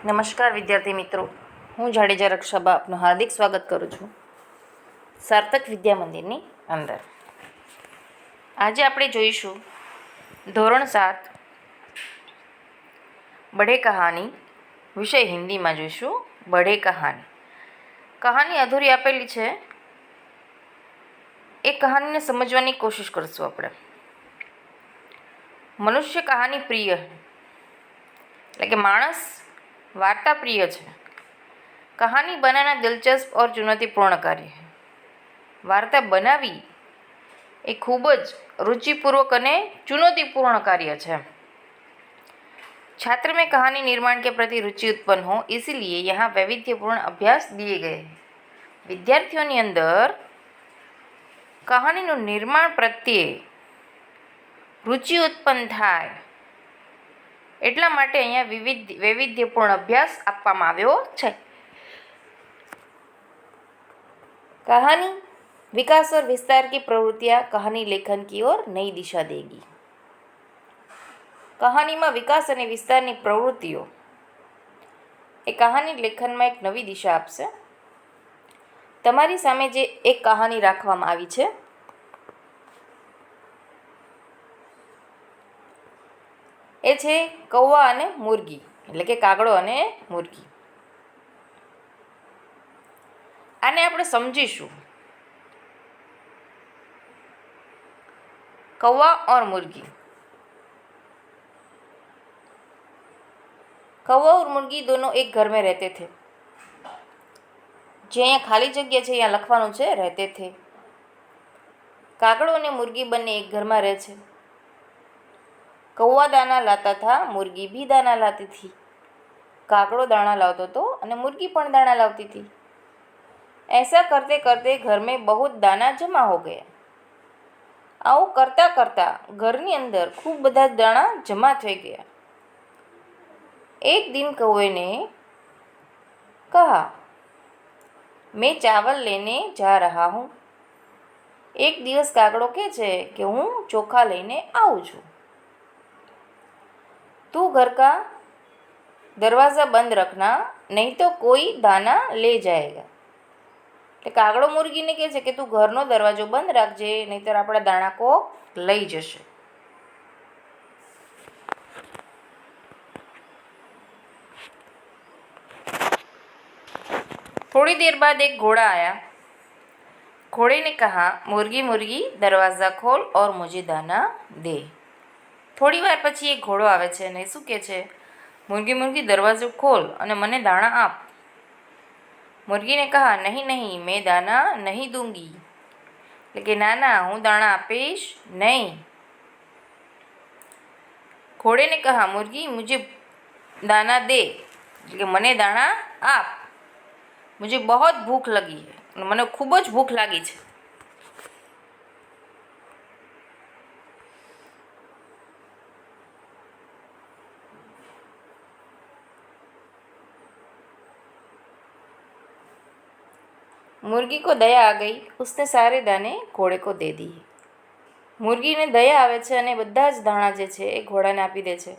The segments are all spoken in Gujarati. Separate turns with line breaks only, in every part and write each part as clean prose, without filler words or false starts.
નમસ્કાર વિદ્યાર્થી મિત્રો, હું જાડેજા રક્ષાબા આપનું હાર્દિક સ્વાગત કરું છું સાર્થક વિદ્યા મંદિરની અંદર. આજે આપણે જોઈશું ધોરણ 7 બઢે કહાની વિષય હિન્દીમાં જોઈશું. બઢે કહાની કહાની અધૂરી આપેલી છે, એ કહાનીને સમજવાની કોશિશ કરશું આપણે. મનુષ્ય કહાની પ્રિય, એટલે કે માણસ वार्ता प्रिय है. कहानी बनाना दिलचस्प और चुनौतीपूर्ण कार्य है. वार्ता बनावी ए खूब ज रुचिपूर्वक और चुनौतीपूर्ण कार्य है. छात्र में कहानी निर्माण के प्रति रुचि उत्पन्न हो, इसीलिए यहाँ वैविध्यपूर्ण अभ्यास दिए गए हैं. विद्यार्थियों अंदर कहानी निर्माण प्रत्ये रुचि उत्पन्न थाय એટલા માટે અહીંયા વૈવિધ્યપૂર્ણ અભ્યાસ આપવામાં આવ્યો છે. कहानी विकास और विस्तार की प्रवृत्तियाँ कहानी लेखन की ओर नई दिशा देगी. कहानीમાં વિકાસ અને વિસ્તારની પ્રવૃત્તિઓ એ કહાની લેખનમાં એક નવી દિશા આપશે. તમારી સામે જે એક કહાની રાખવામાં આવી છે, એ છે કૌવા અને મુરગી, એટલે કે કાગડો અને મુરગી. આને આપણે સમજીશું. कौवा और मुर्गी. कौवा और मुर्गी दोनों एक घर में रहते थे. જે અહીંયા ખાલી જગ્યા છે અહીંયા લખવાનું છે રહેતે થે. કાગડો અને મુર્ગી બંને એક ઘરમાં રહે છે. कौवा दाना लाता था, मुर्गी भी दाना लाती थी. कागड़ो दाना लाता तो और मुर्गी पण दाना लाती थी. ऐसा करते करते घर में बहुत दाना जमा हो गया. आओ करता करता घरनी अंदर खूब बधा दाना जमा थई गया. एक दिन कौवे ने कहा, मैं चावल लेने जा रहा हूँ. एक दिवस कागड़ो कहे छे कि हूँ चोखा लईने आऊँ छूँ. तू घर का दरवाज़ा बंद रखना, नहीं तो कोई दाना ले जाएगा. એટલે કાગડો મુરગીને કહે છે કે તું ઘરનો દરવાજો બંધ રાખજે, નહીંતર આપણા દાણા કોક લઈ જશે. थोड़ी देर बाद एक घोड़ा आया. घोड़े ने कहा, मुर्गी मुर्गी दरवाज़ा खोल और मुझे दाना दे. થોડી વાર પછી એક ઘોડો આવે છે અને શું કહે છે, મુર્ગી મુર્ગી દરવાજો ખોલ અને મને દાણા આપ. मुर्गी ने कहा, नहीं नहीं मैं दाना नहीं दूंगी. એટલે કે ના ના હું દાણા આપીશ નહીં. ઘોડે ને કહા, मुर्गी मुझे दाना दे. એટલે કે મને દાણા આપ. मुझे बहुत भूख लगी है, મને ખૂબ જ ભૂખ લાગી છે. मुर्गी को दया आ गई. उसने सारे दाने घोड़े को दे दिए. मुर्गीने दया आवे छे અને બધા જ દાણા જે છે એ ઘોડાને આપી દે છે.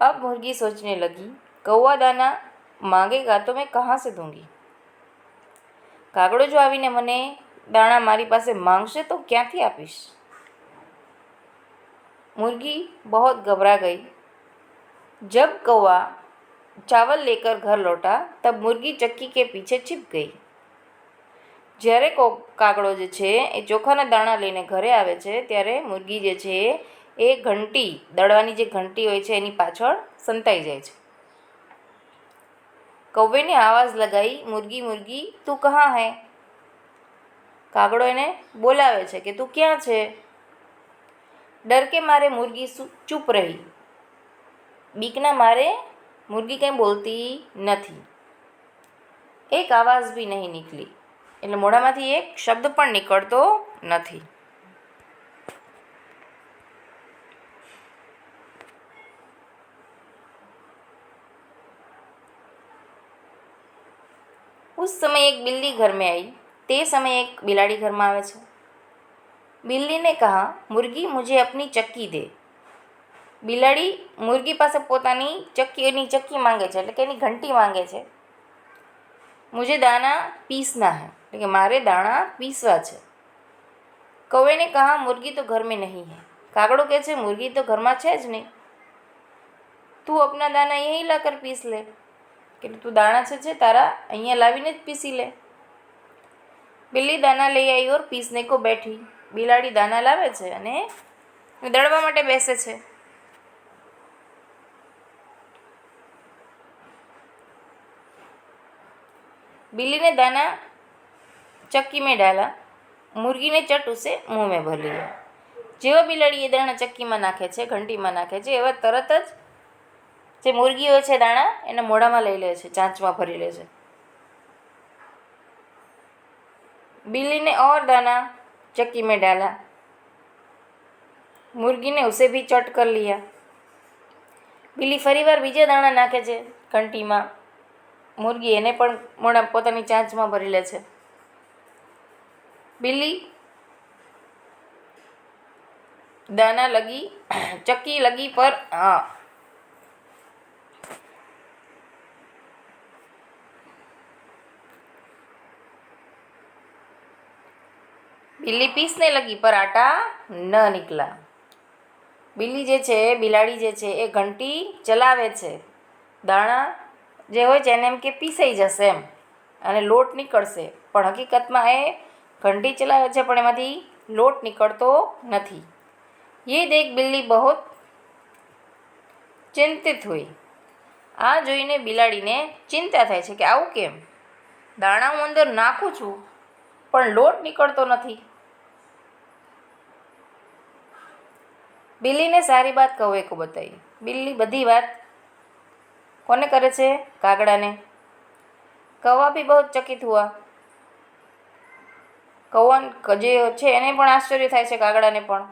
अब मुर्गी सोचने लगी, कौवा दाना मांगेगा तो मैं कहाँ से दूंगी. કાગડો જો આવીને મને દાણા મારી પાસે માંગશે તો ક્યાંથી આપીશ. मुर्गी बहुत घबरा गई. जब कौवा चावल लेकर घर लौटा तब मुर्गी चक्की के पीछे छिप गई. જ્યારે કાગડો જે છે એ ચોખાના દાણા લઈને ઘરે આવે છે ત્યારે મુર્ગી જે છે એ ઘંટી દળવાની જે ઘંટી હોય છે એની પાછળ સંતાઈ જાય છે. કૌવે ને આવાજ લગાઈ, મુર્ગી મુર્ગી તું કહાં હૈ. કાગડો એને બોલાવે છે કે તું ક્યાં છે. ડર કે મારે મુર્ગી ચૂપ રહી. બીકના મારે मुर्गी कहीं बोलती नहीं. एक आवाज़ भी नहीं निकली. એટલે મોઢામાંથી એક શબ્દ પણ નીકળતો નથી. उस समय एक बिल्ली घर में आई. તે સમયે એક બિલાડી ઘરમાં આવે છે. बिल्ली ने कहा, मुर्गी मुझे अपनी चक्की दे. બિલાડી મુરગી પાસે પોતાની ચક્કી માંગે છે, એટલે કે એની ઘંટી માંગે છે. મુझे દાના પીસના હૈ, એટલે કે મારે દાણા પીસવા છે. કૌવે ને કહા મુર્ગી તો ઘર મેં નહીં હૈ. કાગડો કહે છે મુર્ગી તો ઘરમાં છે જ નહીં. તું અપના દાના યહીં લાકર પીસ લે, કે તું દાણા છે તારા અહીંયા લાવીને જ પીસી લે. બિલ્લી દાના લઈ આવી ઓર પીસને કો બેઠી. બિલાડી દાના લાવે છે અને દળવા માટે બેસે છે. बिल्ली ने दाना चक्की में डाला, मुर्गी ने चट उसे मुंह में भर लिया. જેવા બિલાડી એ દાણા ચક્કીમાં નાખે છે, ઘંટીમાં નાખે છે, એવા તરત જ જે મુરગી હોય છે દાણા એને મોઢામાં લઈ લે છે, ચાંચમાં ભરી લે છે. बिल्ली ने और दाना चक्की में डाला, मुर्गी ने उसे भी चट कर लिया. બિલ્લી ફરીવાર બીજા દાણા નાખે છે ઘંટીમાં, મુરગી એને પણ મોઢા પોતાની ચાંચમાં ભરી લે છે. બિલ્લી દાના લગી ચક્કી લગી પર બિલ્લી પીસને લગી પર આટા ન નીકળા. બિલ્લી જે છે, બિલાડી જે છે એ ઘંટી ચલાવે છે, દાણા જે હોય છે એને એમ કે પીસાઈ જશે એમ અને લોટ નીકળશે, પણ હકીકતમાં એ ઘંટી ચલાવે છે પણ એમાંથી લોટ નીકળતો નથી. ये देख बिल्ली बहुत ચિંતિત हुई. આ જોઈને બિલાડીને ચિંતા થાય છે કે આવું કેમ, દાણા હું અંદર નાખું છું પણ લોટ નીકળતો નથી. બિલ્લીને સારી બાત કૌવે કો બતાવી. બિલ્લી બધી વાત કોને કરે છે? કાગડાને. કૌવા ભી બહુ ચકિત હુઆ. કૌવા જે છે એને પણ આશ્ચર્ય થાય છે, કાગડાને પણ.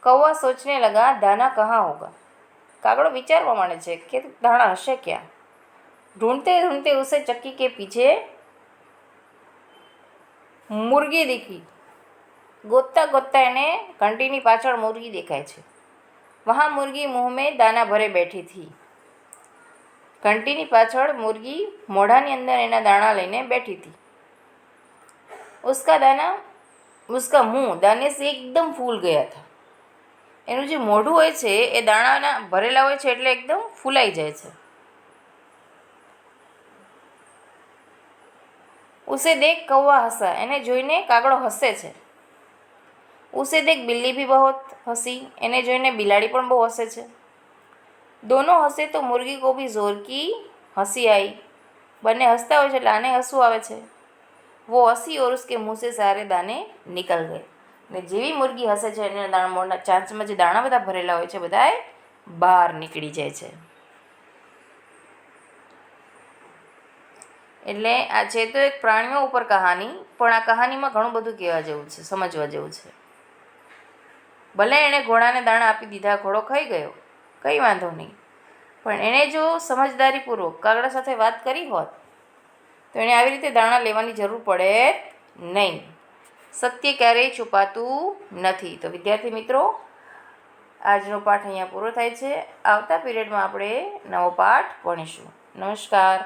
કૌવા સોચને લગા દાના કहाँ હોગા. કાગડો વિચારવા માંડે છે કે દાણા હશે ક્યાં. ઢૂંઢતે ઢૂંઢતે ઉસે ચક્કી કે પીછે મુર્ગી દીખી. ગોતતા ગોતતા એને ઘંટીની પાછળ મુર્ગી દેખાય છે. વહાં મુર્ગી મુંહ મેં દાના ભરે બેઠી થી. ઘંટીની પાછળ મુર્ગી મોઢાની અંદર એના દાણા લઈને બેઠી હતી. उसका मुंह दाने से एकदम फूल गया था. એનું જે મોઢું હોય છે એ દાણાના ભરેલા હોય છે એટલે એકદમ ફૂલાઈ જાય છે. ઉસે દેખ કૌવા હસા. એને જોઈને કાગડો હસે છે. ઉસે દેખ બિલ્લી ભી બહોત હસી. એને જોઈને બિલાડી પણ બહુ હસે છે. દોનો હસે તો મુર્ગી કો ભી જોર કી હસી आई. બંને હસતા હોય છે એટલે આને હસવું આવે છે. वो हंसी और उसके मुंह से सारे दाने निकल गए. ને જેવી મુરગી હસે છે એને મોઢા ચાંચમાં જે દાણા બધા ભરેલા હોય છે બધાય બહાર નીકળી જાય છે. એટલે આ છે તો એક પ્રાણીઓ ઉપર કહાની, પણ આ કહાનીમાં ઘણું બધું કહેવા જેવું છે, સમજવા જેવું છે. ભલે એણે ઘોડાને દાણા આપી દીધા, ઘોડો ખાઈ ગયો, કંઈ વાંધો નહીં, પણ એણે જો સમજદારીપૂર્વક કાગડા સાથે વાત કરી હોત તો એણે આવી રીતે દાણા લેવાની જરૂર પડે નહીં. સત્ય ક્યારેય છુપાતું નથી. તો વિદ્યાર્થી મિત્રો, આજનો પાઠ અહીંયા પૂરો થાય છે. આવતા પીરિયડમાં આપણે નવો પાઠ ભણીશું. નમસ્કાર.